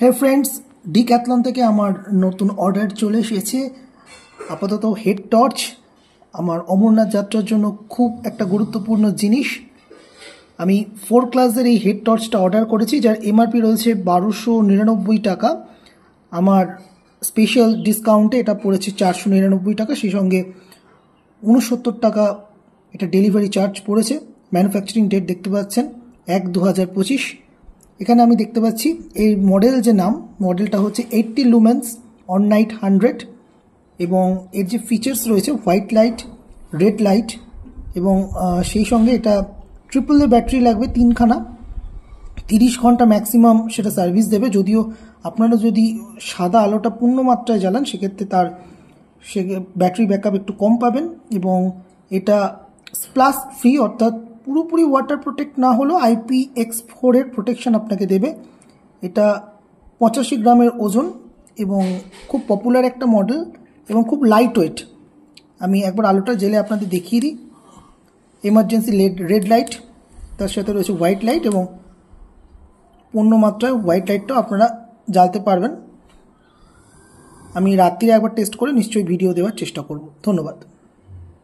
হে friends, decathlon থেকে আমার নতুন অর্ডার চলে এসেছে। আপাতত হেড টর্চ আমার অমরনাথ যাত্রার জন্য খুব একটা গুরুত্বপূর্ণ জিনিস। আমি 4 ক্লাসের এই হেড টর্চটা অর্ডার করেছি, যার এমআরপি রয়েছে 1299 টাকা। আমার স্পেশাল ডিসকাউন্টে এটা পড়েছে 499 টাকা, সেই সঙ্গে 69 টাকা এটা ডেলিভারি চার্জ পড়েছে। ম্যানুফ্যাকচারিং ডেট দেখতে পাচ্ছেন 1/2025। এখানে আমি দেখতে পাচ্ছি এই মডেলটা হচ্ছে 80 লুমেন্স অন নাইট 100, এবং এর যে ফিচার্স রয়েছে হোয়াইট লাইট, রেড লাইট, এবং সেই সঙ্গে এটা ট্রিপল এ ব্যাটারি লাগবে 3খানা, 30 ঘন্টা ম্যাক্সিমাম সেটা সার্ভিস দেবে। যদিও আপনারা যদি সাদা আলোটা পূর্ণ মাত্রায় জ্বালান সেক্ষেত্রে সে ব্যাটারি ব্যাকআপ একটু কম পাবেন, এবং এটা স্প্লাশ ফ্রি, অর্থাৎ পুরোপুরি ওয়াটার প্রোটেক্ট না হলেও IPX4 এর প্রোটেকশন আপনাকে দেবে। এটা 85 গ্রামের ওজন এবং খুব পপুলার একটা মডেল এবং খুব লাইট ওয়েট। আমি একবার আলোটা জেলে আপনাদের দেখিয়ে দিই। এমার্জেন্সি রেড লাইট, তার সাথে রয়েছে হোয়াইট লাইট, এবং পূর্ণ মাত্রায় হোয়াইট লাইটটাও আপনারা জ্বালতে পারবেন। আমি রাত্রিরে একবার টেস্ট করে নিশ্চয়ই ভিডিও দেওয়ার চেষ্টা করব। ধন্যবাদ।